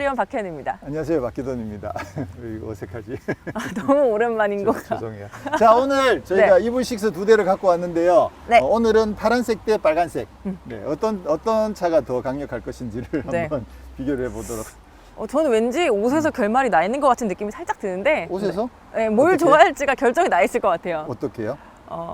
챔피언 박현입니다. 안녕하세요, 박기돈입니다. 왜 이거 어색하지? 너무 오랜만인 것 같아요. 죄송해요. 자, 오늘 저희가 네. EV6 두 대를 갖고 왔는데요. 네. 오늘은 파란색 대 빨간색. 네, 어떤 차가 더 강력할 것인지를 네. 한번 비교를 해보도록. 저는 왠지 옷에서 결말이 나 있는 것 같은 느낌이 살짝 드는데 옷에서? 네, 뭘 어떻게? 좋아할지가 결정이 나 있을 것 같아요. 어떻게요?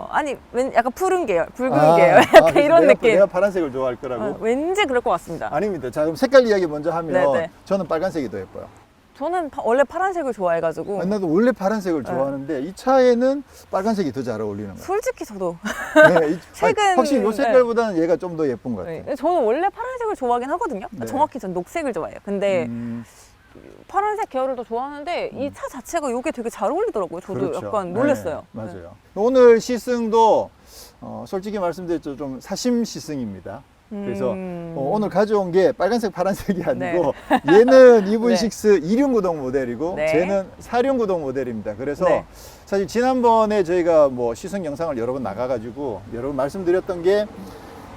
아니 약간 푸른 계열, 붉은 계열 약간 그래서 이런 느낌. 내가 파란색을 좋아할 거라고? 왠지 그럴 것 같습니다. 아닙니다. 자, 그럼 색깔 이야기 먼저 하면 네네. 저는 빨간색이 더 예뻐요. 저는 원래 파란색을 좋아해가지고 나도 원래 파란색을 좋아하는데 이 차에는 빨간색이 더 잘 어울리는 거예요. 솔직히 저도 네, 색은- 확실히 이 색깔보다는 얘가 좀 더 예쁜 것 같아요. 네, 저는 원래 파란색을 좋아하긴 하거든요. 네. 정확히 전 녹색을 좋아해요. 근데 파란색 계열을 더 좋아하는데 이 차 자체가 이게 되게 잘 어울리더라고요. 저도 그렇죠. 약간 놀랐어요. 네, 맞아요. 오늘 시승도 솔직히 말씀드렸죠. 좀 사심 시승입니다. 그래서 오늘 가져온 게 빨간색, 파란색이 아니고 얘는 EV6 2륜구동 모델이고 네. 쟤는 4륜구동 모델입니다. 그래서 네. 사실 지난번에 저희가 뭐 시승 영상을 여러 번 나가가지고 여러 번 말씀드렸던 게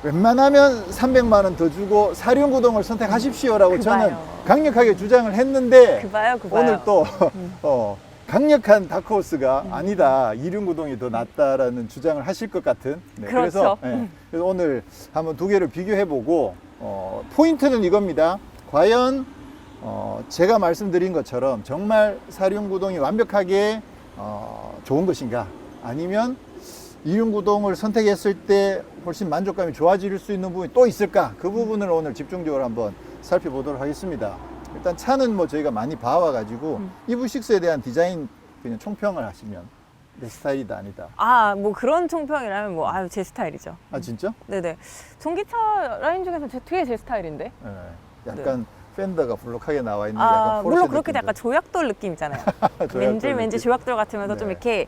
웬만하면 300만 원 더 주고 4륜구동을 선택하십시오라고 저는 강력하게 주장을 했는데 그 봐요. 오늘 또 강력한 다크호스가 아니다, 2륜구동이 더 낫다라는 주장을 하실 것 같은. 네, 그렇죠. 그래서 오늘 한번 두 개를 비교해보고 포인트는 이겁니다. 과연 제가 말씀드린 것처럼 정말 4륜구동이 완벽하게 좋은 것인가, 아니면 2륜구동을 선택했을 때 훨씬 만족감이 좋아질 수 있는 부분이 또 있을까, 그 부분을 오늘 집중적으로 한번 살펴보도록 하겠습니다. 일단 차는 뭐 저희가 많이 봐와가지고 EV6에 대한 디자인 그냥 총평을 하시면 내 스타일이다 아니다. 뭐 그런 총평이라면 뭐 제 스타일이죠. 아 진짜? 네네. 전기차 라인 중에서 되게 제 스타일인데. 네. 약간 팬더가 볼록하게 나와 있는 약간 포르쉐 물론 그렇게 느낌도. 약간 조약돌 느낌 있잖아요. 조약돌 왠지 느낌. 조약돌 같으면서 좀 네. 이렇게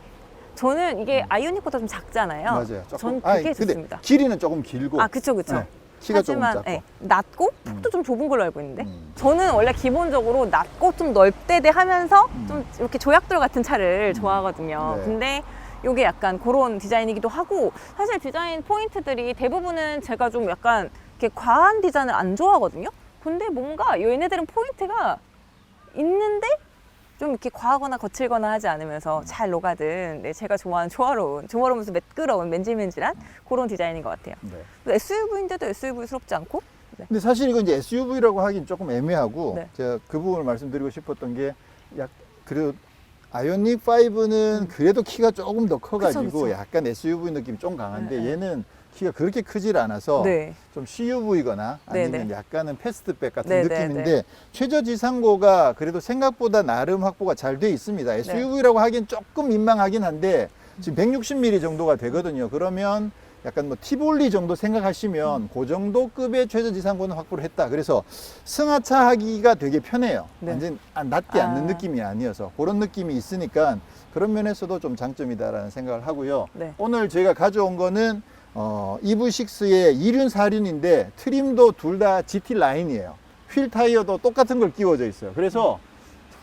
저는 이게 아이오닉보다 좀 작잖아요. 맞아요. 전 그게 근데 좋습니다. 길이는 조금 길고. 그쵸. 네. 키가 조금 하지만 작고. 낮고 폭도 좀 좁은 걸로 알고 있는데 저는 원래 기본적으로 낮고 좀 넓대대 하면서 좀 이렇게 조약돌 같은 차를 좋아하거든요. 네. 근데 이게 약간 그런 디자인이기도 하고, 사실 디자인 포인트들이 대부분은 제가 좀 약간 이렇게 과한 디자인을 안 좋아하거든요. 근데 뭔가 얘네들은 포인트가 있는데 좀 이렇게 과하거나 거칠거나 하지 않으면서 잘 녹아든, 제가 좋아하는 조화로우면서 매끄러운 맨질맨질한 그런 디자인인 것 같아요. 네. SUV인데도 SUV스럽지 않고. 근데 사실 이건 이제 SUV라고 하긴 조금 애매하고, 네. 제가 그 부분을 말씀드리고 싶었던 게, 그래도 아이오닉 5는 그래도 키가 조금 더 커가지고 그쵸. 약간 SUV 느낌이 좀 강한데 네. 얘는 키가 그렇게 크질 않아서 네. 좀 CUV거나 아니면 네. 약간은 패스트백 같은 네, 느낌인데 네. 최저지상고가 그래도 생각보다 나름 확보가 잘 돼 있습니다. SUV라고 하기엔 조금 민망하긴 한데 지금 160mm 정도가 되거든요. 그러면 약간 뭐 티볼리 정도 생각하시면 그 정도 급의 최저지상고는 확보를 했다. 그래서 승하차 하기가 되게 편해요. 네. 완전 낮게 앉는 느낌이 아니어서 그런 느낌이 있으니까 그런 면에서도 좀 장점이다라는 생각을 하고요. 네. 오늘 저희가 가져온 거는 EV6의 2륜, 4륜인데 트림도 둘 다 GT 라인이에요. 휠 타이어도 똑같은 걸 끼워져 있어요. 그래서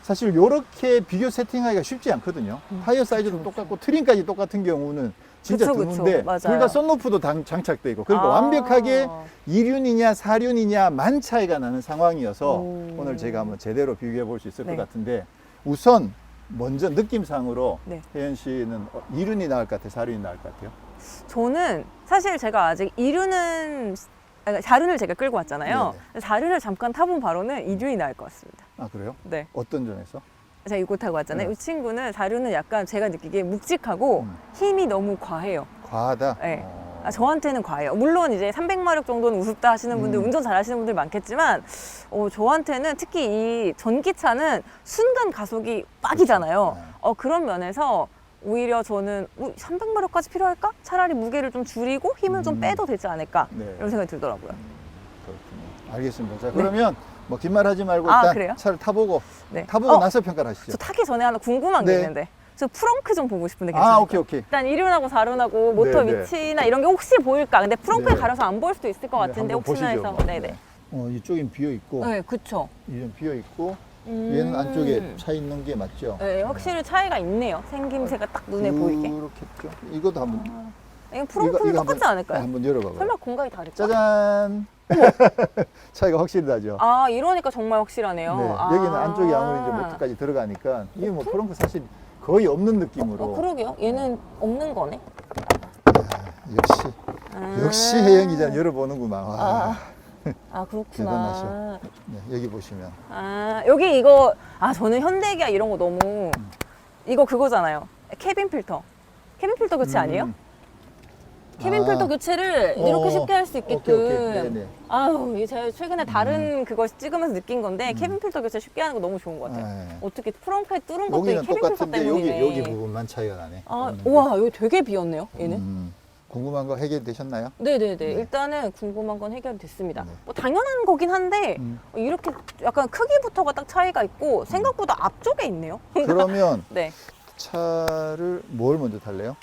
사실 이렇게 비교 세팅하기가 쉽지 않거든요. 타이어 사이즈도 똑같고 트림까지 똑같은 경우는 진짜 그쵸, 드문데 맞아요. 둘 다 썬루프도 장착돼 있고, 그러니까 완벽하게 2륜이냐 4륜이냐 만 차이가 나는 상황이어서 오늘 제가 한번 제대로 비교해 볼 수 있을 것 같은데, 우선 먼저 느낌상으로 혜연 씨는 2륜이 나을 것 같아요, 4륜이 나을 것 같아요? 저는 사실 제가 아직 4륜을 제가 끌고 왔잖아요. 4륜을 잠깐 타본 바로는 2륜이 나을 것 같습니다. 아 그래요? 네. 어떤 점에서? 제가 이거 타고 왔잖아요. 이 친구는 4륜은 약간 제가 느끼기에 묵직하고 힘이 너무 과해요. 과하다? 네. 저한테는 과해요. 물론 이제 300마력 정도는 우습다 하시는 분들, 운전 잘 하시는 분들 많겠지만, 저한테는 특히 이 전기차는 순간 가속이 빡이잖아요. 그런 면에서 오히려 저는 300마력까지 필요할까? 차라리 무게를 좀 줄이고 힘을 좀 빼도 되지 않을까? 이런 생각이 들더라고요. 그렇군요. 알겠습니다. 자, 그러면 뭐 긴 말 하지 말고 일단 그래요? 차를 타보고 네. 나서 평가를 하시죠. 저 타기 전에 하나 궁금한 게 네. 있는데, 저 프렁크 좀 보고 싶은데 괜찮을까요? 오케이. 일단 2륜하고 4륜하고 모터 네, 네. 위치나 이런 게 혹시 보일까? 근데 프렁크에 네. 가려서 안 보일 수도 있을 것 같은데 한번 혹시나 보시죠, 해서. 뭐. 네네. 이쪽엔 비어 있고, 네, 그쵸. 이쪽은 비어 있고, 얘는 안쪽에 차 있는 게 맞죠? 네, 확실히 차이가 있네요. 생김새가 딱 눈에 보이게. 그렇겠죠. 이것도 한번 이거 프롬프는 똑같지 않을까요? 한번 열어봐봐요. 설마 공간이 다를까? 짜잔. 차이가 확실히 나죠. 아, 이러니까 정말 확실하네요. 네, 아. 여기는 안쪽에 아무리 이제 모터까지 들어가니까 이게 뭐 프롬프 사실 거의 없는 느낌으로. 그러게요. 얘는 없는 거네. 역시 혜영 기자 열어보는구만. 와. 그렇구나. 대단하셔. 네, 여기 보시면. 여기 이거, 저는 현대기아 이런 거 너무, 이거 그거잖아요. 캐빈 필터. 캐빈 필터 교체 아니에요? 캐빈 필터 교체를 이렇게 쉽게 할 수 있게끔. 오케이. 네네. 아유, 이게 제가 최근에 다른 그거 찍으면서 느낀 건데, 캐빈 필터 교체 쉽게 하는 거 너무 좋은 것 같아요. 네. 어떻게 프롬프에 뚫은 것도 이 여기는 캐빈 필터 똑같은데 때문이네. 여기 부분만 차이가 나네. 우와, 여기 되게 비었네요, 얘는. 궁금한 거 해결되셨나요? 네네네. 일단은 궁금한 건 해결됐습니다. 네. 뭐 당연한 거긴 한데 이렇게 약간 크기부터가 딱 차이가 있고 생각보다 앞쪽에 있네요. 그러면 네. 차를 뭘 먼저 탈래요?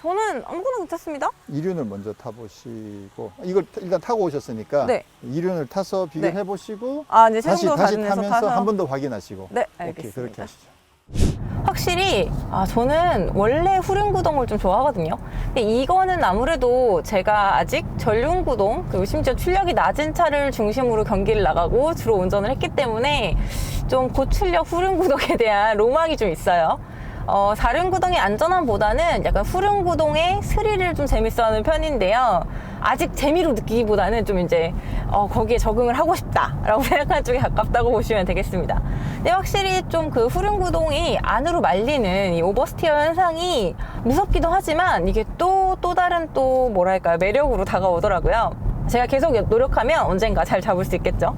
저는 아무거나 괜찮습니다. 이륜을 먼저 타보시고 이걸 일단 타고 오셨으니까 네. 이륜을 타서 비교해 보시고 이제 다시 세종도 가면서 타면서 타서 한 번 더 확인하시고. 네, 오케이, 알겠습니다. 그렇게 하시죠. 확실히 저는 원래 후륜구동을 좀 좋아하거든요. 근데 이거는 아무래도 제가 아직 전륜구동 그리고 심지어 출력이 낮은 차를 중심으로 경기를 나가고 주로 운전을 했기 때문에 좀 고출력 후륜구동에 대한 로망이 좀 있어요. 사륜구동의 안전함보다는 약간 후륜구동의 스릴을 좀 재밌어하는 편인데요. 아직 재미로 느끼기보다는 좀 이제 거기에 적응을 하고 싶다라고 생각하는 쪽에 가깝다고 보시면 되겠습니다. 근데 확실히 좀 그 후륜구동이 안으로 말리는 이 오버스티어 현상이 무섭기도 하지만 이게 또 다른 또 뭐랄까요, 매력으로 다가오더라고요. 제가 계속 노력하면 언젠가 잘 잡을 수 있겠죠.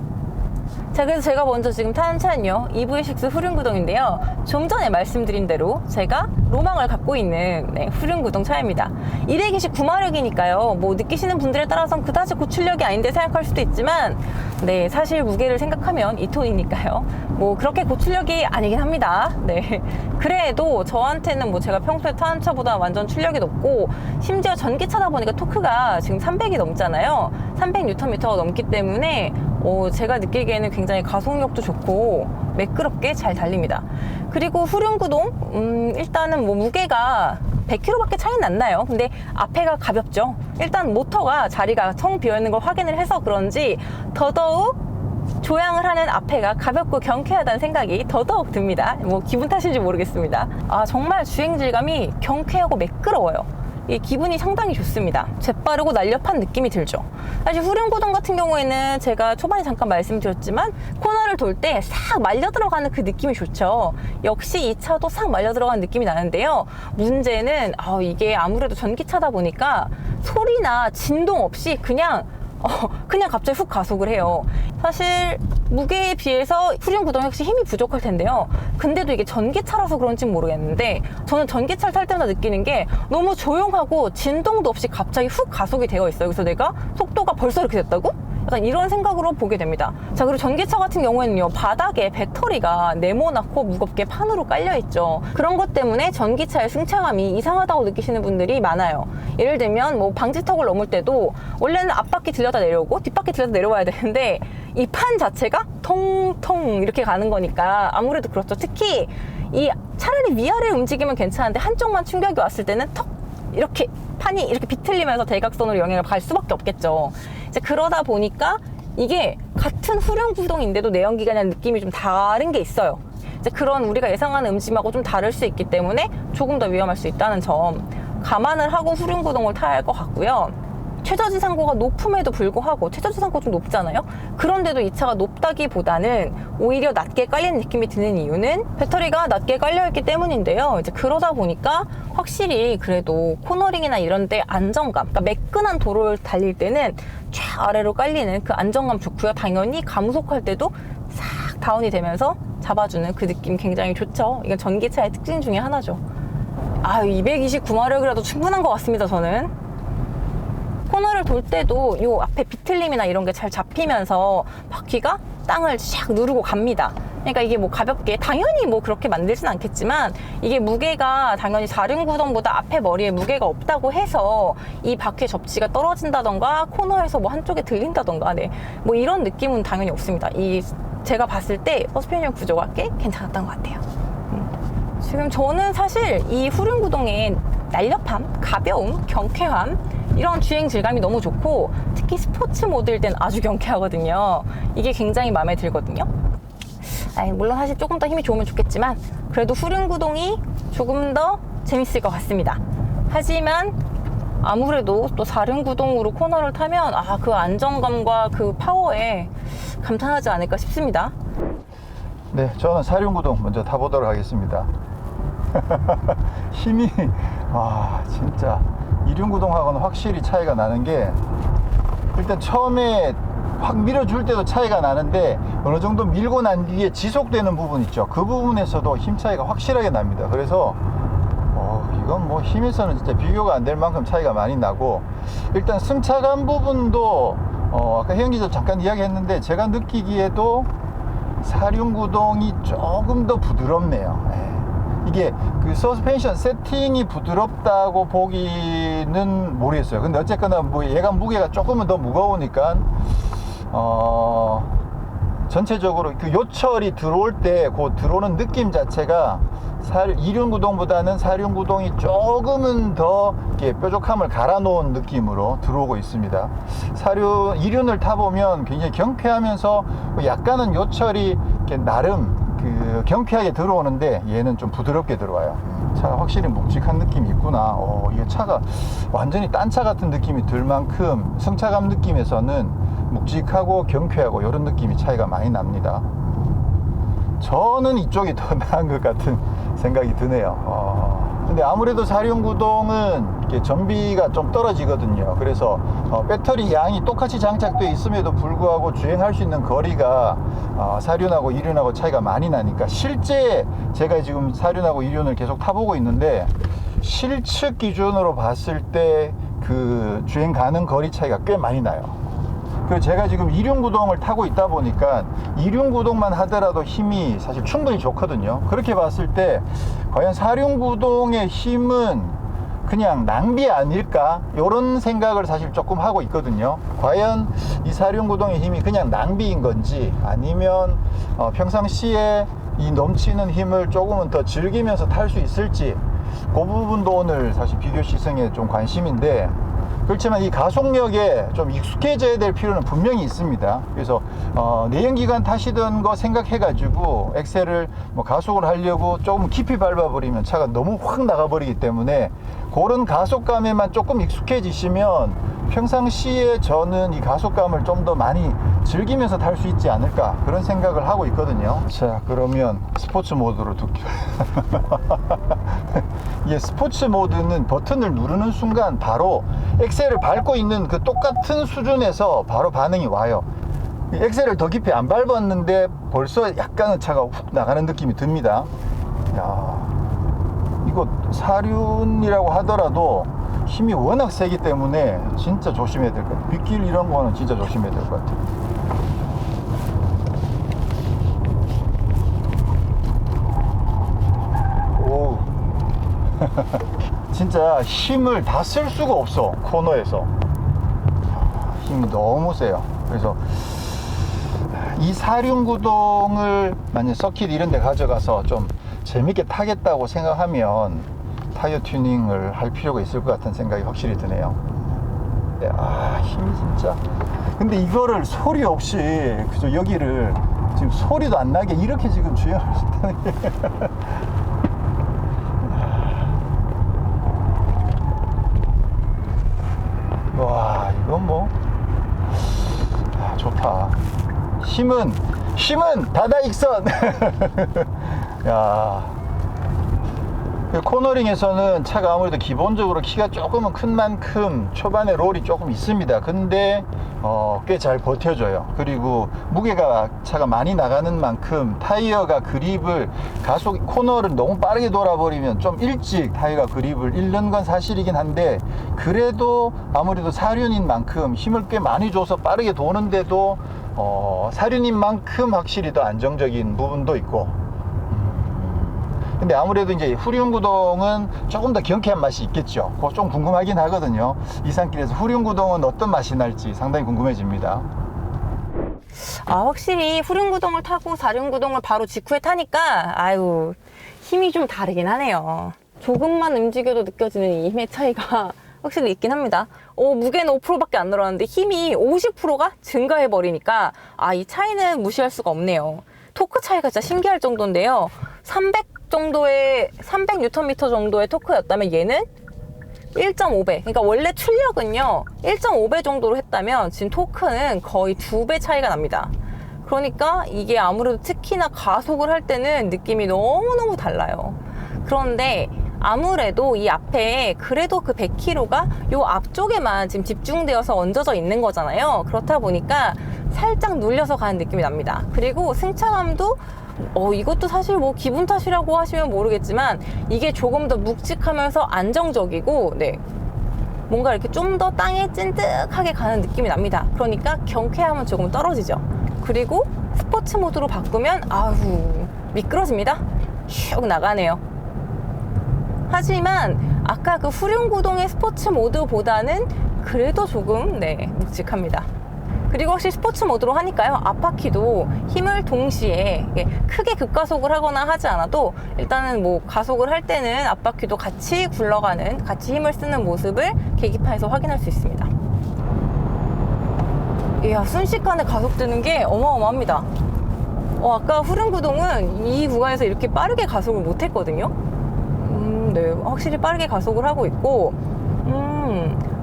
자, 그래서 제가 먼저 지금 타는 차는요, EV6 후륜구동인데요. 좀 전에 말씀드린 대로 제가 로망을 갖고 있는 후륜구동 차입니다. 229마력이니까요. 뭐 느끼시는 분들에 따라서는 그다지 고출력이 아닌데 생각할 수도 있지만, 네, 사실 무게를 생각하면 2톤이니까요. 뭐 그렇게 고출력이 아니긴 합니다. 네. 그래도 저한테는 뭐 제가 평소에 타는 차보다 완전 출력이 높고, 심지어 전기차다 보니까 토크가 지금 300이 넘잖아요. 300Nm가 넘기 때문에 제가 느끼기에는 굉장히 가속력도 좋고 매끄럽게 잘 달립니다. 그리고 후륜구동 일단은 뭐 무게가 100kg밖에 차이는 안 나요. 근데 앞에가 가볍죠. 일단 모터가 자리가 텅 비어있는 걸 확인을 해서 그런지 더더욱 조향을 하는 앞에가 가볍고 경쾌하다는 생각이 더더욱 듭니다. 뭐 기분 탓인지 모르겠습니다. 정말 주행 질감이 경쾌하고 매끄러워요. 이 기분이 상당히 좋습니다. 재빠르고 날렵한 느낌이 들죠. 사실 후륜구동 같은 경우에는 제가 초반에 잠깐 말씀드렸지만 코너를 돌 때 싹 말려 들어가는 그 느낌이 좋죠. 역시 이 차도 싹 말려 들어가는 느낌이 나는데요. 문제는 이게 아무래도 전기차다 보니까 소리나 진동 없이 그냥 갑자기 훅 가속을 해요. 사실 무게에 비해서 후륜구동이 역시 힘이 부족할 텐데요. 근데도 이게 전기차라서 그런지는 모르겠는데 저는 전기차를 탈 때마다 느끼는 게 너무 조용하고 진동도 없이 갑자기 훅 가속이 되어 있어요. 그래서 내가 속도가 벌써 이렇게 됐다고? 약간 이런 생각으로 보게 됩니다. 자, 그리고 전기차 같은 경우에는요, 바닥에 배터리가 네모나고 무겁게 판으로 깔려있죠. 그런 것 때문에 전기차의 승차감이 이상하다고 느끼시는 분들이 많아요. 예를 들면 뭐 방지턱을 넘을 때도 원래는 앞바퀴 들렸다 내려오고 뒷바퀴 들렸다 내려와야 되는데 이 판 자체가 통통 이렇게 가는 거니까 아무래도 그렇죠. 특히 이 차라리 위아래 움직이면 괜찮은데 한쪽만 충격이 왔을 때는 턱 이렇게 판이 이렇게 비틀리면서 대각선으로 영향을 받을 수밖에 없겠죠. 이제 그러다 보니까 이게 같은 후륜구동인데도 내연기관이라는 느낌이 좀 다른 게 있어요. 이제 그런 우리가 예상하는 음심하고 좀 다를 수 있기 때문에 조금 더 위험할 수 있다는 점 감안을 하고 후륜구동을 타야 할 것 같고요. 최저지상고가 높음에도 불구하고 최저지상고가 좀 높잖아요. 그런데도 이 차가 높다기보다는 오히려 낮게 깔리는 느낌이 드는 이유는 배터리가 낮게 깔려있기 때문인데요. 이제 그러다 보니까 확실히 그래도 코너링이나 이런 데 안정감, 그러니까 매끈한 도로를 달릴 때는 쫙 아래로 깔리는 그 안정감 좋고요. 당연히 감속할 때도 싹 다운이 되면서 잡아주는 그 느낌 굉장히 좋죠. 이건 전기차의 특징 중에 하나죠. 229마력이라도 충분한 것 같습니다, 저는. 코너를 돌 때도 요 앞에 비틀림이나 이런 게 잘 잡히면서 바퀴가 땅을 샥 누르고 갑니다. 그러니까 이게 뭐 가볍게 당연히 뭐 그렇게 만들진 않겠지만 이게 무게가 당연히 사륜구동보다 앞에 머리에 무게가 없다고 해서 이 바퀴의 접지가 떨어진다던가 코너에서 뭐 한쪽에 들린다던가 뭐 이런 느낌은 당연히 없습니다. 제가 봤을 때 서스펜션 구조가 꽤 괜찮았던 것 같아요. 지금 저는 사실 이 후륜구동의 날렵함, 가벼움, 경쾌함 이런 주행 질감이 너무 좋고 특히 스포츠 모드일 땐 아주 경쾌하거든요. 이게 굉장히 마음에 들거든요. 물론 사실 조금 더 힘이 좋으면 좋겠지만 그래도 후륜구동이 조금 더 재밌을 것 같습니다. 하지만 아무래도 또 사륜구동으로 코너를 타면 그 안정감과 그 파워에 감탄하지 않을까 싶습니다. 네, 저는 사륜구동 먼저 타보도록 하겠습니다. 힘이 진짜 이륜구동하고는 확실히 차이가 나는 게 일단 처음에 확 밀어줄 때도 차이가 나는데 어느 정도 밀고 난 뒤에 지속되는 부분 있죠. 그 부분에서도 힘 차이가 확실하게 납니다. 그래서 이건 뭐 힘에서는 진짜 비교가 안 될 만큼 차이가 많이 나고 일단 승차감 부분도 아까 혜영 기자 잠깐 이야기했는데 제가 느끼기에도 사륜구동이 조금 더 부드럽네요. 이게 그 서스펜션 세팅이 부드럽다고 보기는 모르겠어요. 근데 어쨌거나 뭐 얘가 무게가 조금은 더 무거우니까 전체적으로 그 요철이 들어올 때 그 들어오는 느낌 자체가 이륜구동보다는 사륜구동이 조금은 더 이렇게 뾰족함을 갈아 놓은 느낌으로 들어오고 있습니다. 이륜을 타보면 굉장히 경쾌하면서 약간은 요철이 이렇게 나름 그 경쾌하게 들어오는데 얘는 좀 부드럽게 들어와요. 차가 확실히 묵직한 느낌이 있구나. 이게 차가 완전히 딴 차 같은 느낌이 들 만큼 승차감 느낌에서는 묵직하고 경쾌하고 이런 느낌이 차이가 많이 납니다. 저는 이쪽이 더 나은 것 같은 생각이 드네요. 근데 아무래도 사륜구동은 이렇게 전비가 좀 떨어지거든요. 그래서 배터리 양이 똑같이 장착되어 있음에도 불구하고 주행할 수 있는 거리가 사륜하고 이륜하고 차이가 많이 나니까 실제 제가 지금 사륜하고 이륜을 계속 타보고 있는데 실측 기준으로 봤을 때 그 주행 가능 거리 차이가 꽤 많이 나요. 그리고 제가 지금 이륜구동을 타고 있다 보니까 이륜구동만 하더라도 힘이 사실 충분히 좋거든요. 그렇게 봤을 때 과연 사륜구동의 힘은 그냥 낭비 아닐까? 이런 생각을 사실 조금 하고 있거든요. 과연 이 사륜구동의 힘이 그냥 낭비인 건지 아니면 평상시에 이 넘치는 힘을 조금은 더 즐기면서 탈 수 있을지 그 부분도 오늘 사실 비교 시승에 좀 관심인데 그렇지만 이 가속력에 좀 익숙해져야 될 필요는 분명히 있습니다. 그래서 내연기관 타시던 거 생각해 가지고 엑셀을 뭐 가속을 하려고 조금 깊이 밟아버리면 차가 너무 확 나가버리기 때문에 그런 가속감에만 조금 익숙해지시면 평상시에 저는 이 가속감을 좀 더 많이 즐기면서 탈 수 있지 않을까 그런 생각을 하고 있거든요. 자, 그러면 스포츠 모드로 둘게요. 이게 스포츠 모드는 버튼을 누르는 순간 바로 엑셀을 밟고 있는 그 똑같은 수준에서 바로 반응이 와요. 엑셀을 더 깊이 안 밟았는데 벌써 약간은 차가 훅 나가는 느낌이 듭니다. 야, 이거 사륜이라고 하더라도 힘이 워낙 세기 때문에 진짜 조심해야 될 것 같아요. 빗길 이런 거는 진짜 조심해야 될 것 같아요. 오. 진짜 힘을 다 쓸 수가 없어. 코너에서 힘이 너무 세요. 그래서 이 사륜구동을 만약 서킷 이런 데 가져가서 좀 재밌게 타겠다고 생각하면 타이어 튜닝을 할 필요가 있을 것 같은 생각이 확실히 드네요. 힘이 진짜. 근데 이거를 소리 없이 그저 여기를 지금 소리도 안 나게 이렇게 지금 주행할 수 있다는 게 와, 이건 뭐 좋다. 힘은 다다익선. 야, 코너링에서는 차가 아무래도 기본적으로 키가 조금은 큰 만큼 초반에 롤이 조금 있습니다. 근데 꽤 잘 버텨줘요. 그리고 무게가 차가 많이 나가는 만큼 타이어가 그립을 코너를 너무 빠르게 돌아버리면 좀 일찍 타이어가 그립을 잃는 건 사실이긴 한데 그래도 아무래도 사륜인 만큼 힘을 꽤 많이 줘서 빠르게 도는데도 사륜인 만큼 확실히 더 안정적인 부분도 있고 근데 아무래도 이제 후륜구동은 조금 더 경쾌한 맛이 있겠죠. 그거 좀 궁금하긴 하거든요. 이 산길에서 후륜구동은 어떤 맛이 날지 상당히 궁금해집니다. 확실히 후륜구동을 타고 사륜구동을 바로 직후에 타니까 힘이 좀 다르긴 하네요. 조금만 움직여도 느껴지는 이 힘의 차이가 확실히 있긴 합니다. 무게는 5%밖에 안 늘었는데 힘이 50%가 증가해버리니까 이 차이는 무시할 수가 없네요. 토크 차이가 진짜 신기할 정도인데요. 300Nm 정도의 토크였다면 얘는 1.5배. 그러니까 원래 출력은요 1.5배 정도로 했다면 지금 토크는 거의 2배 차이가 납니다. 그러니까 이게 아무래도 특히나 가속을 할 때는 느낌이 너무너무 달라요. 그런데 아무래도 이 앞에 그래도 그 100kg가 요 앞쪽에만 지금 집중되어서 얹어져 있는 거잖아요. 그렇다 보니까 살짝 눌려서 가는 느낌이 납니다. 그리고 승차감도 이것도 사실 뭐 기분 탓이라고 하시면 모르겠지만 이게 조금 더 묵직하면서 안정적이고 뭔가 이렇게 좀 더 땅에 찐득하게 가는 느낌이 납니다. 그러니까 경쾌함은 조금 떨어지죠. 그리고 스포츠 모드로 바꾸면 미끄러집니다. 슉 나가네요. 하지만 아까 그 후륜구동의 스포츠 모드보다는 그래도 조금 묵직합니다. 그리고 확실히 스포츠 모드로 하니까요 앞바퀴도 힘을 동시에 크게 급가속을 하거나 하지 않아도 일단은 뭐 가속을 할 때는 앞바퀴도 같이 굴러가는, 같이 힘을 쓰는 모습을 계기판에서 확인할 수 있습니다. 이야, 순식간에 가속되는 게 어마어마합니다. 아까 후륜구동은 이 구간에서 이렇게 빠르게 가속을 못 했거든요. 확실히 빠르게 가속을 하고 있고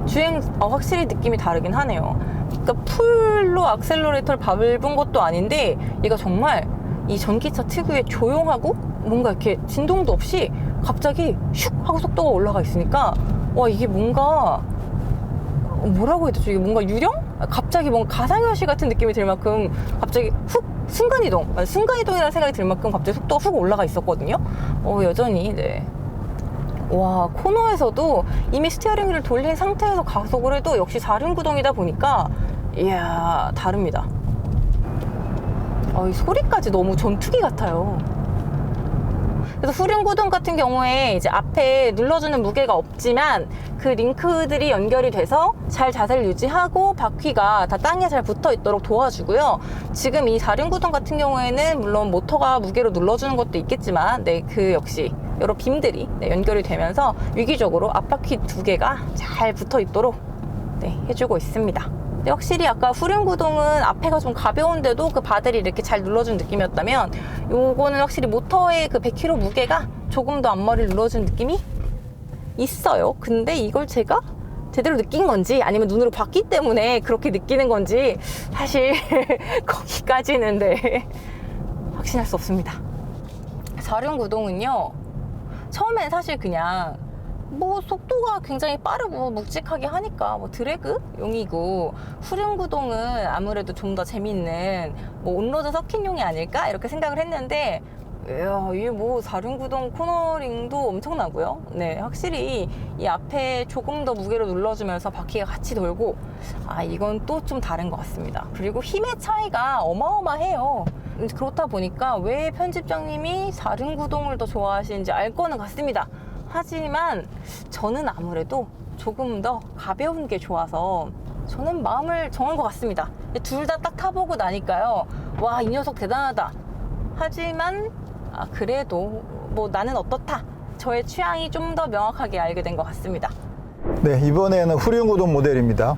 주행 확실히 느낌이 다르긴 하네요. 그러니까 풀로 악셀러레이터를 밟은 것도 아닌데 얘가 정말 이 전기차 특유의 조용하고 뭔가 이렇게 진동도 없이 갑자기 슉 하고 속도가 올라가 있으니까 이게 뭔가 뭐라고 해야 되죠? 이게 뭔가 유령? 갑자기 뭔가 가상현실 같은 느낌이 들 만큼 갑자기 훅 순간이동이라는 생각이 들 만큼 갑자기 속도가 훅 올라가 있었거든요. 여전히 코너에서도 이미 스티어링 휠을 돌린 상태에서 가속을 해도 역시 4륜구동이다 보니까 이야, 다릅니다. 이 소리까지 너무 전투기 같아요. 그래서 후륜구동 같은 경우에 이제 앞에 눌러주는 무게가 없지만 그 링크들이 연결이 돼서 잘 자세를 유지하고 바퀴가 다 땅에 잘 붙어 있도록 도와주고요. 지금 이 4륜구동 같은 경우에는 물론 모터가 무게로 눌러주는 것도 있겠지만 그 역시 여러 빔들이 연결이 되면서 위기적으로 앞바퀴 2개가 잘 붙어 있도록 해주고 있습니다. 근데 확실히 아까 후륜구동은 앞에가 좀 가벼운데도 그 바들이 이렇게 잘 눌러준 느낌이었다면 요거는 확실히 모터의 그 100kg 무게가 조금 더 앞머리를 눌러준 느낌이 있어요. 근데 이걸 제가 제대로 느낀 건지 아니면 눈으로 봤기 때문에 그렇게 느끼는 건지 사실 거기까지는 확신할 수 없습니다. 4륜구동은요 처음엔 사실 그냥 속도가 굉장히 빠르고 묵직하게 하니까 드래그용이고 후륜구동은 아무래도 좀 더 재밌는 온로드 서킷용이 아닐까 이렇게 생각을 했는데 이게 4륜구동 코너링도 엄청나고요. 확실히 이 앞에 조금 더 무게로 눌러주면서 바퀴가 같이 돌고 이건 또 좀 다른 것 같습니다. 그리고 힘의 차이가 어마어마해요. 그렇다 보니까 왜 편집장님이 4륜구동을 더 좋아하시는지 알 거는 같습니다. 하지만 저는 아무래도 조금 더 가벼운 게 좋아서 저는 마음을 정한 것 같습니다. 둘 다 딱 타보고 나니까요 이 녀석 대단하다. 하지만 그래도 나는 어떻다, 저의 취향이 좀 더 명확하게 알게 된 것 같습니다. 이번에는 후륜구동 모델입니다.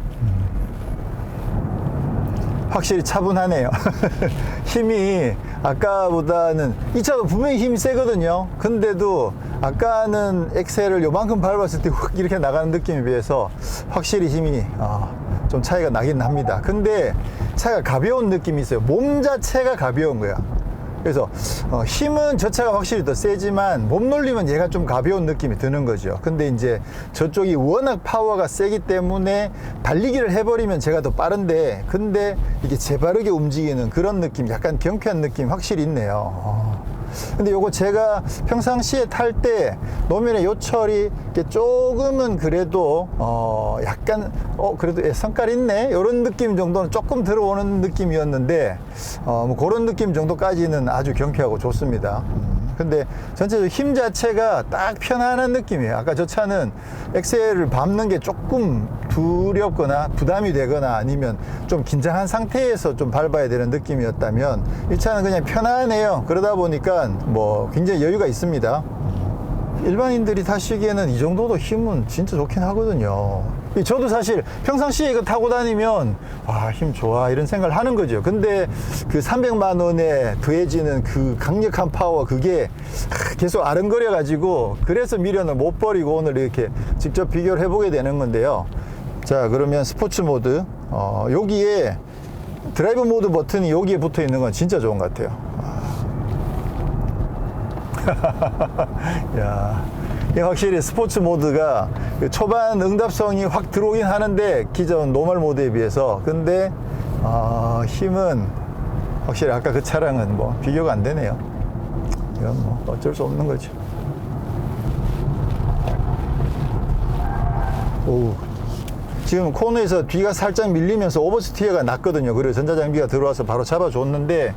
확실히 차분하네요. 힘이 아까보다는 이 차도 분명히 힘이 세거든요. 근데도 아까는 엑셀을 요만큼 밟았을 때 확 이렇게 나가는 느낌에 비해서 확실히 힘이 좀 차이가 나긴 합니다. 근데 차가 가벼운 느낌이 있어요. 몸 자체가 가벼운 거야. 그래서 힘은 저 차가 확실히 더 세지만 몸 놀림은 얘가 좀 가벼운 느낌이 드는 거죠. 근데 이제 저쪽이 워낙 파워가 세기 때문에 달리기를 해버리면 제가 더 빠른데, 근데 이게 재바르게 움직이는 그런 느낌, 약간 경쾌한 느낌 확실히 있네요. 근데 요거 제가 평상시에 탈 때 노면의 요철이 조금은 그래도 약간 그래도 성깔 있네 이런 느낌 정도는 조금 들어오는 느낌이었는데 그런 느낌 정도까지는 아주 경쾌하고 좋습니다. 근데 전체적으로 힘 자체가 딱 편안한 느낌이에요. 아까 저 차는 엑셀을 밟는 게 조금 두렵거나 부담이 되거나 아니면 좀 긴장한 상태에서 좀 밟아야 되는 느낌이었다면 이 차는 그냥 편안해요. 그러다 보니까 뭐 굉장히 여유가 있습니다. 일반인들이 타시기에는 이 정도도 힘은 진짜 좋긴 하거든요. 저도 사실 평상시에 이거 타고 다니면 와, 힘 좋아 이런 생각을 하는 거죠. 근데 그 300만 원에 더해지는 그 강력한 파워, 그게 계속 아른거려 가지고 그래서 미련을 못 버리고 오늘 이렇게 직접 비교를 해보게 되는 건데요. 자, 그러면 스포츠 모드, 여기에 드라이브 모드 버튼이 여기에 붙어 있는 건 진짜 좋은 것 같아요. 야, 이게 확실히 스포츠 모드가 초반 응답성이 확 들어오긴 하는데 기존 노멀 모드에 비해서, 근데 힘은 확실히 아까 그 차량은 뭐 비교가 안 되네요. 이건 뭐 어쩔 수 없는 거죠. 오, 지금 코너에서 뒤가 살짝 밀리면서 오버스티어가 났거든요. 그리고 전자장비가 들어와서 바로 잡아줬는데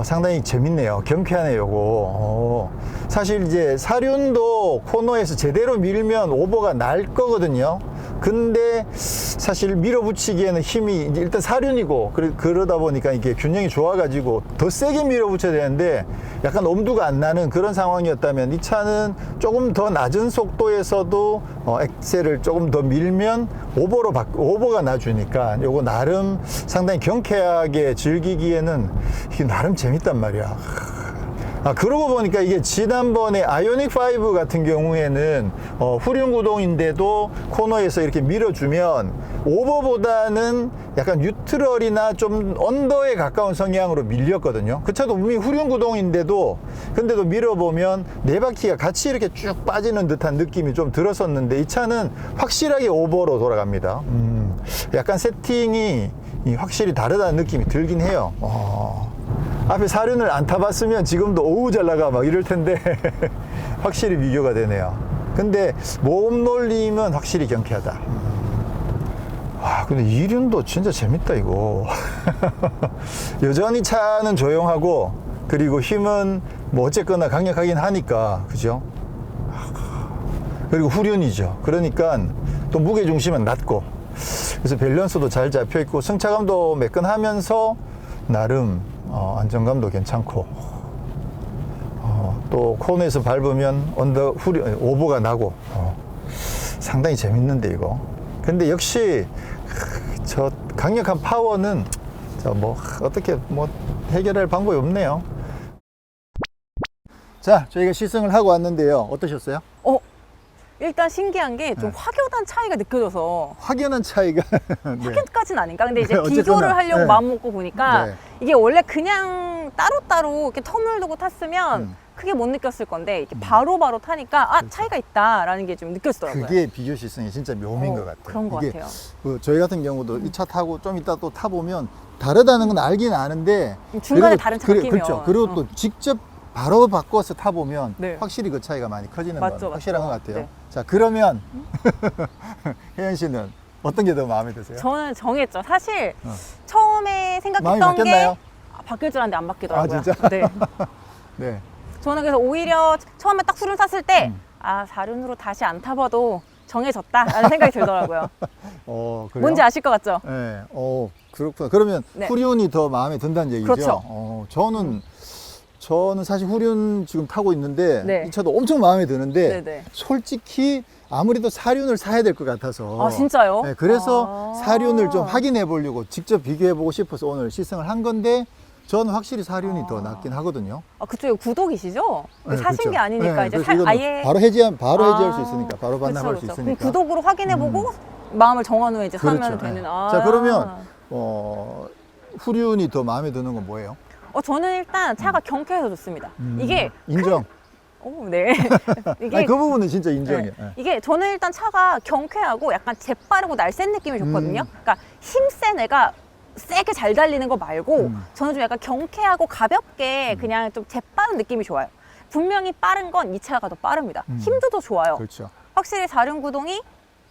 상당히 재밌네요. 경쾌하네요, 요거. 사실 이제 사륜도 코너에서 제대로 밀면 오버가 날 거거든요. 근데 사실 밀어붙이기에는 힘이 이제 일단 사륜이고 그러다 보니까 이게 균형이 좋아가지고 더 세게 밀어붙여야 되는데 약간 엄두가 안 나는 그런 상황이었다면, 이 차는 조금 더 낮은 속도에서도 엑셀을 조금 더 밀면 오버가 나주니까 요거 나름 상당히 경쾌하게 즐기기에는 이게 나름 재밌단 말이야. 그러고 보니까 이게 지난번에 아이오닉5 같은 경우에는 후륜 구동인데도 코너에서 이렇게 밀어주면 오버보다는 약간 뉴트럴이나 좀 언더에 가까운 성향으로 밀렸거든요. 그 차도 분명히 후륜 구동인데도 근데도 밀어보면 네 바퀴가 같이 이렇게 쭉 빠지는 듯한 느낌이 좀 들었었는데, 이 차는 확실하게 오버로 돌아갑니다. 약간 세팅이 확실히 다르다는 느낌이 들긴 해요. 앞에 사륜을 안 타봤으면 지금도 오우 잘 나가 막 이럴 텐데 확실히 비교가 되네요. 근데 모험 놀림은 확실히 경쾌하다. 와, 근데 이륜도 진짜 재밌다 이거. 여전히 차는 조용하고 그리고 힘은 뭐 어쨌거나 강력하긴 하니까, 그죠? 그리고 후륜이죠. 그러니까 또 무게중심은 낮고, 그래서 밸런스도 잘 잡혀 있고 승차감도 매끈하면서 나름 안정감도 괜찮고, 또 코너에서 밟으면 오버가 나고, 상당히 재밌는데 이거. 근데 역시 저 강력한 파워는 뭐 어떻게 뭐 해결할 방법이 없네요. 자, 저희가 시승을 하고 왔는데요. 어떠셨어요? 일단 신기한 게 좀 확연한 차이가 느껴져서. 확연한 차이가 네. 확연까지는 아닌가? 근데 이제 네, 어쨌거나, 비교를 하려고 네. 마음 먹고 보니까 네. 이게 원래 그냥 따로따로 이렇게 터널 두고 탔으면 크게 못 느꼈을 건데 이렇게 바로바로 타니까 차이가 있다라는 게 좀 느껴지더라고요. 그게 비교 시승이 진짜 묘미인 것 같아요. 그런 것 같아요. 저희 같은 경우도 이 차 타고 좀 이따 또 타보면 다르다는 건 알긴 아는데 중간에 다른 차 바뀌면. 그렇죠. 그리고 또 직접 바로 바꿔서 타보면 네. 확실히 그 차이가 많이 커지는 맞죠, 건 확실한 맞죠. 것 같아요. 네. 자, 그러면 혜연 씨는 어떤 게 더 마음에 드세요? 저는 정했죠. 사실 처음에 마음이 생각했던 바뀌었나요? 게 바뀔 줄 알았는데 안 바뀌더라고요. 진짜? 네. 네. 저는 그래서 오히려 처음에 딱 수륜 탔을 때 사륜으로 다시 안 타봐도 정해졌다라는 생각이 들더라고요. 그래요? 뭔지 아실 것 같죠? 네. 그렇구나. 그러면 네. 후륜이 더 마음에 든다는 얘기죠? 그렇죠. 저는 사실 후륜 지금 타고 있는데 네. 이 차도 엄청 마음에 드는데 네네. 솔직히 아무래도 사륜을 사야 될 것 같아서. 진짜요? 네, 그래서 사륜을 좀 확인해 보려고 직접 비교해 보고 싶어서 오늘 시승을 한 건데, 저는 확실히 사륜이 더 낫긴 하거든요. 그쪽에 구독이시죠? 네, 사신 그렇죠. 게 아니니까 네, 이제 그래서 이거는 아예 바로 해지할 수 있으니까, 바로 반납할 수 그쵸. 있으니까. 그럼 구독으로 확인해보고 마음을 정한 후에 이제 그렇죠. 사면 되는. 자, 그러면 후륜이 더 마음에 드는 건 뭐예요? 저는 일단 차가 경쾌해서 좋습니다. 이게 인정. 네. 이게 아니, 그 부분은 진짜 인정이에요. 네. 이게 저는 일단 차가 경쾌하고 약간 재빠르고 날쌘 느낌이 좋거든요. 그러니까 힘센 애가 세게 잘 달리는 거 말고 저는 좀 약간 경쾌하고 가볍게 그냥 좀 재빠른 느낌이 좋아요. 분명히 빠른 건 이 차가 더 빠릅니다. 힘도 더 좋아요. 그렇죠. 확실히 사륜 구동이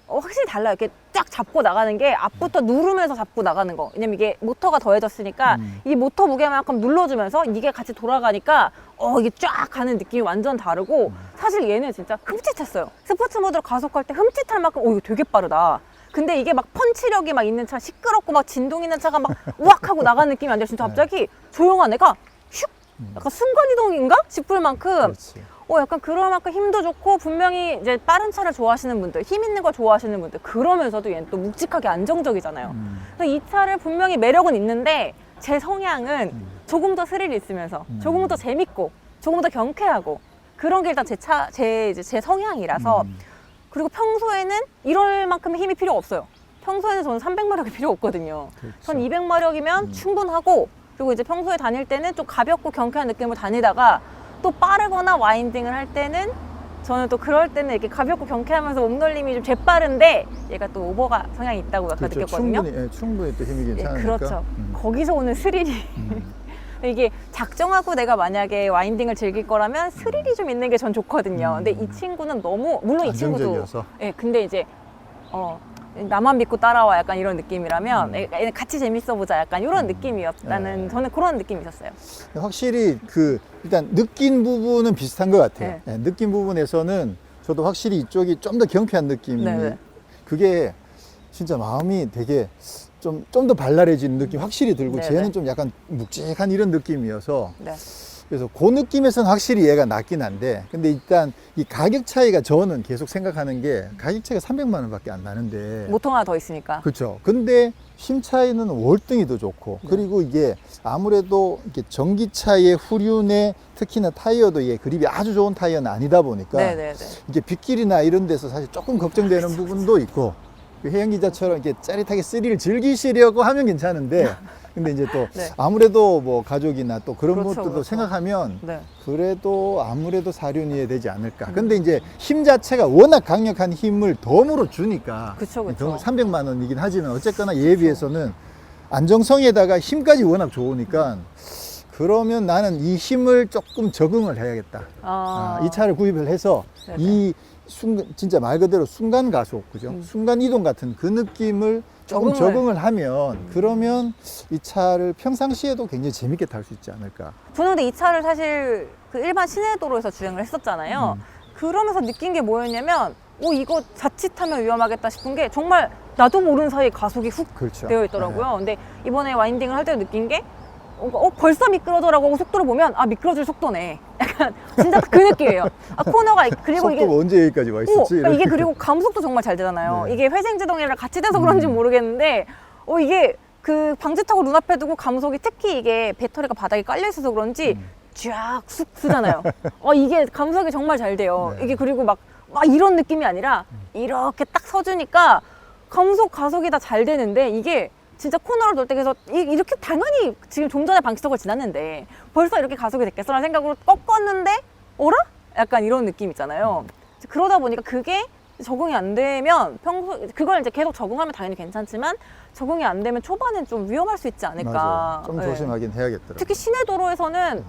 확실히 달라요. 이렇게 쫙 잡고 나가는 게 앞부터 누르면서 잡고 나가는 거. 왜냐면 이게 모터가 더해졌으니까 이 모터 무게만큼 눌러주면서 이게 같이 돌아가니까 이게 쫙 가는 느낌이 완전 다르고 사실 얘는 진짜 흠칫했어요. 스포츠 모드로 가속할 때 흠칫할 만큼 이거 되게 빠르다. 근데 이게 막 펀치력이 막 있는 차, 시끄럽고 막 진동 있는 차가 막 우악 하고 나가는 느낌이 아니라 진짜 갑자기 조용한 애가 슉! 약간 순간이동인가? 싶을 만큼 그렇지. 약간 그럴 만큼 힘도 좋고 분명히 이제 빠른 차를 좋아하시는 분들, 힘 있는 걸 좋아하시는 분들 그러면서도 얘는 또 묵직하게 안정적이잖아요. 그래서 이 차를 분명히 매력은 있는데 제 성향은 조금 더 스릴이 있으면서 조금 더 재밌고 조금 더 경쾌하고 그런 게 일단 제 성향이라서 그리고 평소에는 이럴 만큼 힘이 필요 없어요. 평소에는 저는 300마력이 필요 없거든요. 그렇죠. 전 200마력이면 충분하고 그리고 이제 평소에 다닐 때는 좀 가볍고 경쾌한 느낌으로 다니다가 또 빠르거나 와인딩을 할 때는 저는 또 그럴 때는 이렇게 가볍고 경쾌하면서 몸놀림이 좀 재빠른데 얘가 또 오버가 성향이 있다고 아까 그렇죠. 느꼈거든요. 충분히 또 힘이 예, 괜찮으니까. 그렇죠. 거기서 오는 스릴이 이게 작정하고 내가 만약에 와인딩을 즐길 거라면 스릴이 좀 있는 게 전 좋거든요. 근데 이 친구는 너무 물론 이 친구도 안정적이어서. 예, 근데 이제 나만 믿고 따라와 약간 이런 느낌이라면 같이 재밌어 보자 약간 이런 느낌이었다는 저는 그런 느낌이 있었어요. 확실히 일단 느낀 부분은 비슷한 것 같아요. 네. 네, 느낀 부분에서는 저도 확실히 이쪽이 좀 더 경쾌한 느낌이 네. 그게 진짜 마음이 되게 좀 더 발랄해지는 느낌 확실히 들고 네, 쟤는 네. 좀 약간 묵직한 이런 느낌이어서 네. 그래서 그 느낌에서는 확실히 얘가 낫긴 한데 근데 일단 이 가격 차이가 저는 계속 생각하는 게 가격 차이가 300만 원밖에 안 나는데 모터 하나 더 있으니까. 그렇죠. 근데 힘 차이는 월등히 더 좋고 네. 그리고 이게 아무래도 이게 전기차의 후륜에 특히나 타이어도 이게 그립이 아주 좋은 타이어는 아니다 보니까 네네네. 이게 빗길이나 이런 데서 사실 조금 걱정되는 부분도 있고 혜영 기자처럼 이렇게 짜릿하게 스릴을 즐기시려고 하면 괜찮은데 근데 이제 또 네. 아무래도 뭐 가족이나 또 그런 그렇죠, 것들도 그렇죠. 생각하면 네. 그래도 아무래도 사륜이어야 되지 않을까. 근데 이제 힘 자체가 워낙 강력한 힘을 덤으로 주니까 그쵸, 그쵸. 300만 원이긴 하지만 어쨌거나 얘에 비해서는 안정성에다가 힘까지 워낙 좋으니까 그러면 나는 이 힘을 조금 적응을 해야겠다. 이 차를 구입을 해서 네네. 이 순간 진짜 말 그대로 순간 가속 그죠? 순간 이동 같은 그 느낌을 조금 적응을 하면 그러면 이 차를 평상시에도 굉장히 재밌게 탈 수 있지 않을까. 저는 근데 이 차를 사실 그 일반 시내도로에서 주행을 했었잖아요. 그러면서 느낀 게 뭐였냐면 이거 자칫하면 위험하겠다 싶은 게 정말 나도 모르는 사이에 가속이 훅 그렇죠. 되어 있더라고요. 근데 이번에 와인딩을 할 때 느낀 게 벌써 미끄러져라고 하고 속도를 보면 미끄러질 속도네. 약간 진짜 그 느낌이에요. 코너가 그리고 이게 속도가 언제 여기까지 와 있었지? 그러니까 이게 그리고 감속도 정말 잘 되잖아요. 네. 이게 회생제동이랑 같이 돼서 그런지 모르겠는데 이게 그 방지턱을 눈앞에 두고 감속이 특히 이게 배터리가 바닥에 깔려 있어서 그런지 쫙 쑥 쓰잖아요. 이게 감속이 정말 잘 돼요. 네. 이게 그리고 막 이런 느낌이 아니라 이렇게 딱 서주니까 감속 가속이 다 잘 되는데 이게 진짜 코너를 돌 때 그래서 이렇게 당연히 지금 좀 전에 방지턱을 지났는데 벌써 이렇게 가속이 됐겠어라는 생각으로 꺾었는데 어라? 약간 이런 느낌 있잖아요. 그러다 보니까 그게 적응이 안 되면 그걸 이제 계속 적응하면 당연히 괜찮지만 적응이 안 되면 초반엔 좀 위험할 수 있지 않을까. 맞아요. 좀 네. 조심하긴 해야겠더라고요. 특히 시내 도로에서는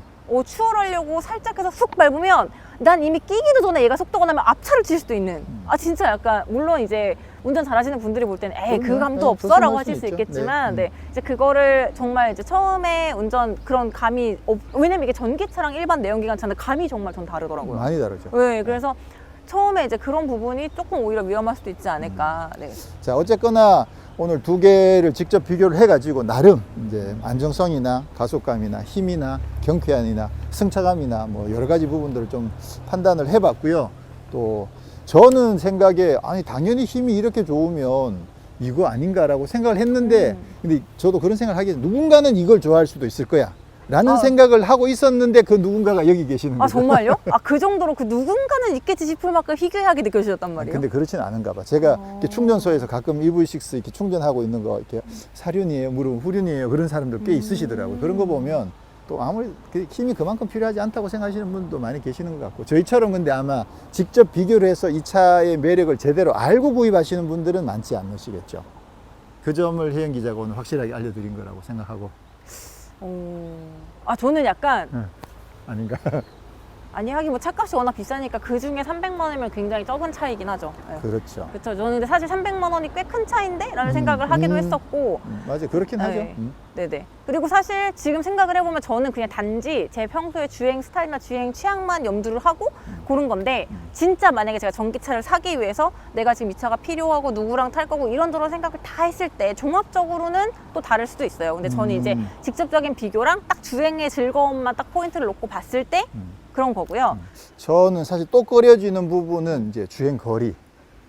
추월하려고 살짝 해서 쑥 밟으면 난 이미 끼기도 전에 얘가 속도가 나면 앞차를 칠 수도 있는 진짜 약간 물론 이제 운전 잘하시는 분들이 볼 때는 그 그럼요. 감도 네, 없어라고 조심할 하실 수 수는 있죠. 있겠지만 네. 이제 그거를 정말 이제 처음에 운전 그런 감이 왜냐면 이게 전기차랑 일반 내연기관차는 감이 정말 전 다르더라고요. 많이 다르죠. 네, 그래서 처음에 이제 그런 부분이 조금 오히려 위험할 수도 있지 않을까. 네. 자, 어쨌거나 오늘 두 개를 직접 비교를 해가지고 나름 이제 안정성이나 가속감이나 힘이나 경쾌함이나 승차감이나 뭐 여러 가지 부분들을 좀 판단을 해봤고요. 또 저는 생각에 당연히 힘이 이렇게 좋으면 이거 아닌가라고 생각을 했는데 근데 저도 그런 생각을 하게 누군가는 이걸 좋아할 수도 있을 거야 라는 생각을 하고 있었는데 그 누군가가 여기 계시는 거죠. 정말요? 그 정도로 그 누군가는 있겠지 싶을 만큼 희귀하게 느껴지셨단 말이에요? 근데 그렇지는 않은가 봐. 제가 이렇게 충전소에서 가끔 EV6 이렇게 충전하고 있는 거 이렇게 사륜이에요, 물은 후륜이에요 그런 사람들 꽤 있으시더라고요. 그런 거 보면 또 아무리 힘이 그만큼 필요하지 않다고 생각하시는 분도 많이 계시는 것 같고 저희처럼 근데 아마 직접 비교를 해서 이 차의 매력을 제대로 알고 구입하시는 분들은 많지 않으시겠죠. 그 점을 혜영 기자가 오늘 확실하게 알려드린 거라고 생각하고. 저는 약간 아닌가? 아니 하긴 뭐 차값이 워낙 비싸니까 그 중에 300만 원이면 굉장히 적은 차이긴 하죠. 네. 그렇죠. 그렇죠. 저는 근데 사실 300만 원이 꽤 큰 차인데? 라는 생각을 하기도 했었고. 맞아요. 그렇긴 하죠. 네. 네네. 그리고 사실 지금 생각을 해보면 저는 그냥 단지 제 평소에 주행 스타일이나 주행 취향만 염두를 하고 고른 건데 진짜 만약에 제가 전기차를 사기 위해서 내가 지금 이 차가 필요하고 누구랑 탈 거고 이런저런 생각을 다 했을 때 종합적으로는 또 다를 수도 있어요. 근데 저는 이제 직접적인 비교랑 딱 주행의 즐거움만 딱 포인트를 놓고 봤을 때 그런 거고요. 저는 사실 또 꺼려지는 부분은 이제 주행 거리.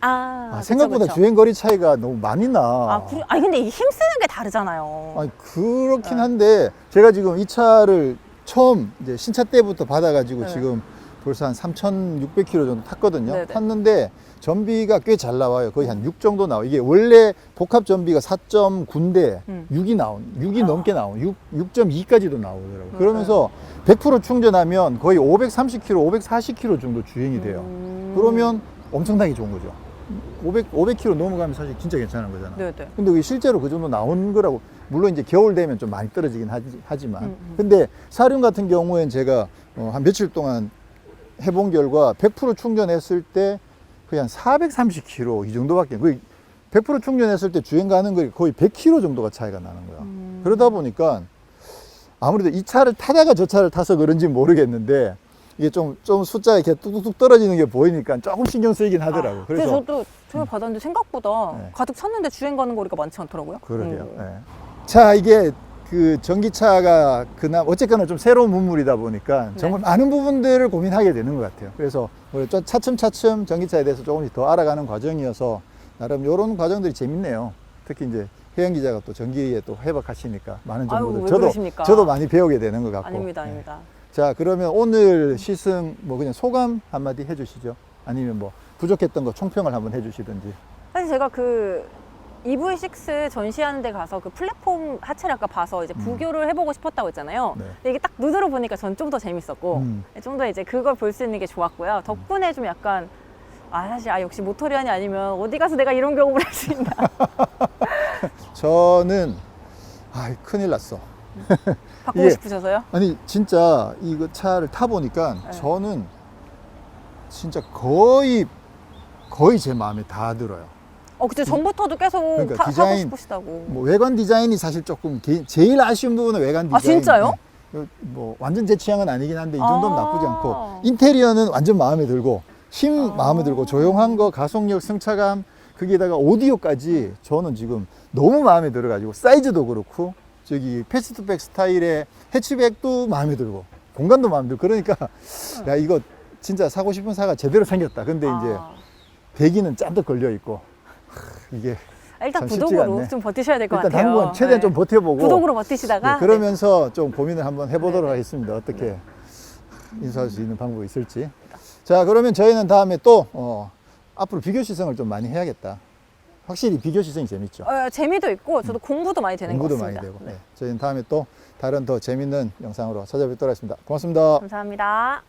그쵸, 생각보다 그쵸. 주행 거리 차이가 너무 많이 나. 아니 근데 이게 힘쓰는 게 다르잖아요. 아니, 그렇긴 한데 제가 지금 이 차를 처음 이제 신차 때부터 받아가지고 네. 지금 벌써 한 3,600km 정도 탔거든요. 네네. 탔는데 전비가 꽤 잘 나와요. 거의 한 6 정도 나와요. 이게 원래 복합 전비가 4.9인데 6이 넘게 나와요. 6.2까지도 나오더라고요. 그러면서 100% 충전하면 거의 530km, 540km 정도 주행이 돼요. 그러면 엄청나게 좋은 거죠. 500km 넘어가면 사실 진짜 괜찮은 거잖아. 네네. 근데 그게 실제로 그 정도 나온 거라고, 물론 이제 겨울 되면 좀 많이 떨어지긴 하지만. 근데 사륜 같은 경우엔 제가 한 며칠 동안 해본 결과 100% 충전했을 때 거의 한 430km 이 정도밖에, 거의 100% 충전했을 때 주행 가는 거리 거의 100km 정도가 차이가 나는 거야. 그러다 보니까 아무래도 이 차를 타다가 저 차를 타서 그런지 모르겠는데 이게 좀 숫자가 이렇게 뚝뚝뚝 떨어지는 게 보이니까 조금 신경 쓰이긴 하더라고요. 근데 저도 제가 받았는데 생각보다 네. 가득 찼는데 주행 가는 거리가 많지 않더라고요. 그러게요. 예. 자, 이게 그 전기차가 그나마 어쨌거나 좀 새로운 문물이다 보니까 정말 많은 부분들을 고민하게 되는 것 같아요. 그래서 우리 좀 차츰차츰 전기차에 대해서 조금씩 더 알아가는 과정이어서 나름 이런 과정들이 재밌네요. 특히 이제 혜영 기자가 또 전기에 또 해박하시니까 많은 아유, 정보들 왜 그러십니까? 저도 많이 배우게 되는 것 같고. 아닙니다, 예. 아닙니다. 자, 그러면 오늘 시승 뭐 그냥 소감 한마디 해주시죠. 아니면 뭐 부족했던 거 총평을 한번 해주시든지. 사실 제가 그 EV6 전시하는 데 가서 그 플랫폼 하체를 아까 봐서 이제 부교를 해보고 싶었다고 했잖아요. 네. 근데 이게 딱 눈으로 보니까 전 좀 더 재밌었고 좀 더 이제 그걸 볼 수 있는 게 좋았고요. 덕분에 좀 약간 사실 역시 모터리안이 아니면 어디 가서 내가 이런 경험을 할 수 있나. 저는 큰일 났어. 바꾸고 예. 싶으셔서요? 아니 진짜 이거 차를 타보니까 네. 저는 진짜 거의 제 마음에 다 들어요. 그쵸. 전부터도 계속 그러니까 하고 디자인, 싶으시다고. 뭐 외관 디자인이 사실 조금 제일 아쉬운 부분은 외관 디자인. 진짜요? 뭐 완전 제 취향은 아니긴 한데 이 정도는 나쁘지 않고, 아. 인테리어는 완전 마음에 들고 힘 마음에 들고 조용한 거, 가속력, 승차감, 거기에다가 오디오까지 저는 지금 너무 마음에 들어가지고 사이즈도 그렇고 저기 패스트백 스타일의 해치백도 마음에 들고 공간도 마음에 들고 그러니까 야 이거 진짜 사고 싶은 차가 제대로 생겼다. 근데 이제 배기는 짠뜩 걸려 있고 이게 일단 참 쉽지가 구독으로 않네. 좀 버티셔야 될 것 일단 같아요. 당분 최대한 네. 좀 버텨보고 구독으로 버티시다가 네, 그러면서 좀 고민을 한번 해보도록 네. 하겠습니다. 어떻게 인수할 수 있는 방법이 있을지. 자, 그러면 저희는 다음에 또 앞으로 비교 시승을 좀 많이 해야겠다. 확실히 비교 시승이 재밌죠. 재미도 있고 저도 공부도 많이 되는 것 공부도 많이 같습니다. 되고. 네. 저희는 다음에 또 다른 더 재밌는 영상으로 찾아뵙도록 하겠습니다. 고맙습니다. 감사합니다.